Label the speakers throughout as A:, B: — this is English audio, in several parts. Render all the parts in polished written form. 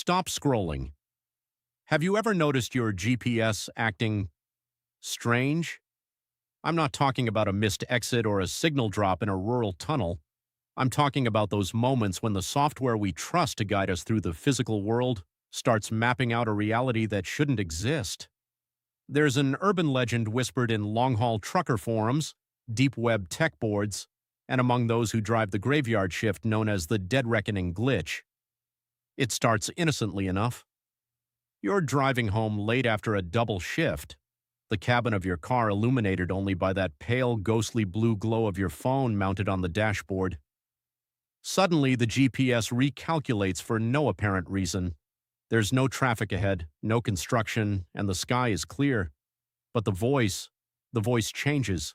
A: Stop scrolling. Have you ever noticed your GPS acting strange? I'm not talking about a missed exit or a signal drop in a rural tunnel. I'm talking about those moments when the software we trust to guide us through the physical world starts mapping out a reality that shouldn't exist. There's an urban legend whispered in long-haul trucker forums, deep web tech boards, and among those who drive the graveyard shift known as the Dead Reckoning glitch. It starts innocently enough. You're driving home late after a double shift, the cabin of your car illuminated only by that pale, ghostly blue glow of your phone mounted on the dashboard. Suddenly, the GPS recalculates for no apparent reason. There's no traffic ahead, no construction, and the sky is clear. But the voice changes.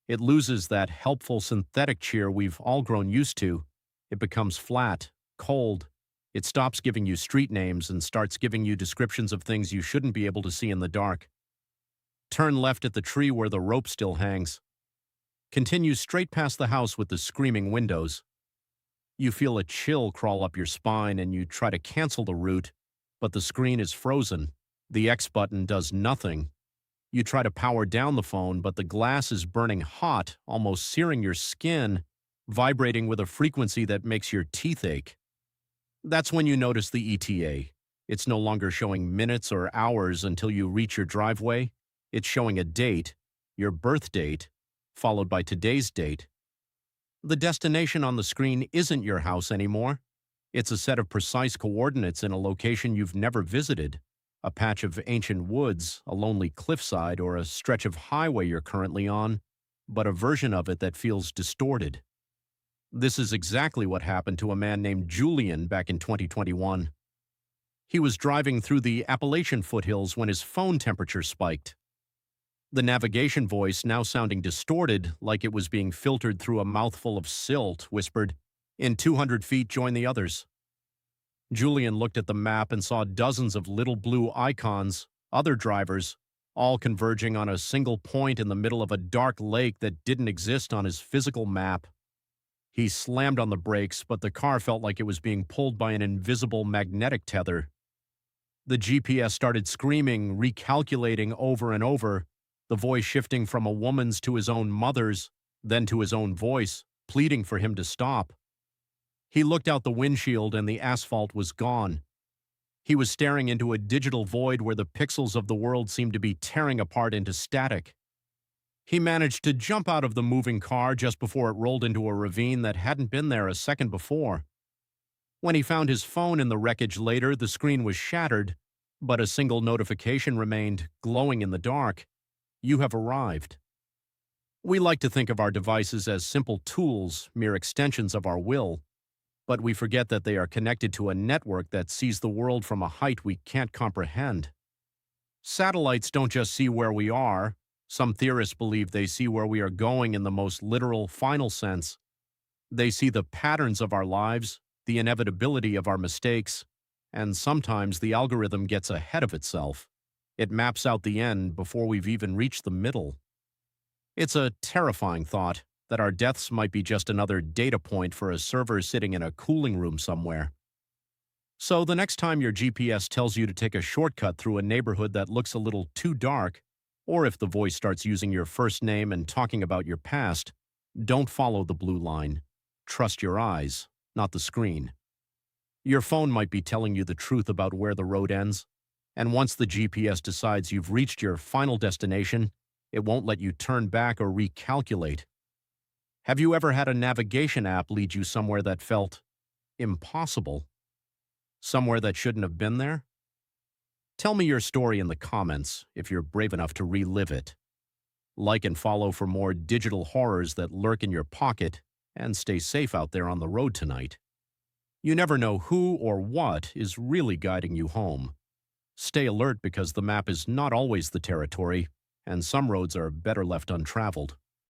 A: It loses that helpful synthetic cheer we've all grown used to. It becomes flat, cold. It stops giving you street names and starts giving you descriptions of things you shouldn't be able to see in the dark. Turn left at the tree where the rope still hangs. Continue straight past the house with the screaming windows. You feel a chill crawl up your spine and you try to cancel the route, but the screen is frozen. The X button does nothing. You try to power down the phone, but the glass is burning hot, almost searing your skin, vibrating with a frequency that makes your teeth ache. That's when you notice the ETA. It's no longer showing minutes or hours until you reach your driveway. It's showing a date, your birth date, followed by today's date. The destination on the screen isn't your house anymore. It's a set of precise coordinates in a location you've never visited, a patch of ancient woods, a lonely cliffside, or a stretch of highway you're currently on, but a version of it that feels distorted. This is exactly what happened to a man named Julian back in 2021. He was driving through the Appalachian foothills when his phone temperature spiked. The navigation voice, now sounding distorted, like it was being filtered through a mouthful of silt, whispered, "In 200 feet, join the others." Julian looked at the map and saw dozens of little blue icons, other drivers, all converging on a single point in the middle of a dark lake that didn't exist on his physical map. He slammed on the brakes, but the car felt like it was being pulled by an invisible magnetic tether. The GPS started screaming, recalculating over and over, the voice shifting from a woman's to his own mother's, then to his own voice, pleading for him to stop. He looked out the windshield and the asphalt was gone. He was staring into a digital void where the pixels of the world seemed to be tearing apart into static. He managed to jump out of the moving car just before it rolled into a ravine that hadn't been there a second before. When he found his phone in the wreckage later, the screen was shattered, but a single notification remained, glowing in the dark. You have arrived. We like to think of our devices as simple tools, mere extensions of our will, but we forget that they are connected to a network that sees the world from a height we can't comprehend. Satellites don't just see where we are. Some theorists believe they see where we are going in the most literal, final sense. They see the patterns of our lives, the inevitability of our mistakes, and sometimes the algorithm gets ahead of itself. It maps out the end before we've even reached the middle. It's a terrifying thought that our deaths might be just another data point for a server sitting in a cooling room somewhere. So the next time your GPS tells you to take a shortcut through a neighborhood that looks a little too dark, or if the voice starts using your first name and talking about your past, don't follow the blue line. Trust your eyes, not the screen. Your phone might be telling you the truth about where the road ends, and once the GPS decides you've reached your final destination, it won't let you turn back or recalculate. Have you ever had a navigation app lead you somewhere that felt impossible? Somewhere that shouldn't have been there? Tell me your story in the comments if you're brave enough to relive it. Like and follow for more digital horrors that lurk in your pocket, and stay safe out there on the road tonight. You never know who or what is really guiding you home. Stay alert because the map is not always the territory, and some roads are better left untraveled.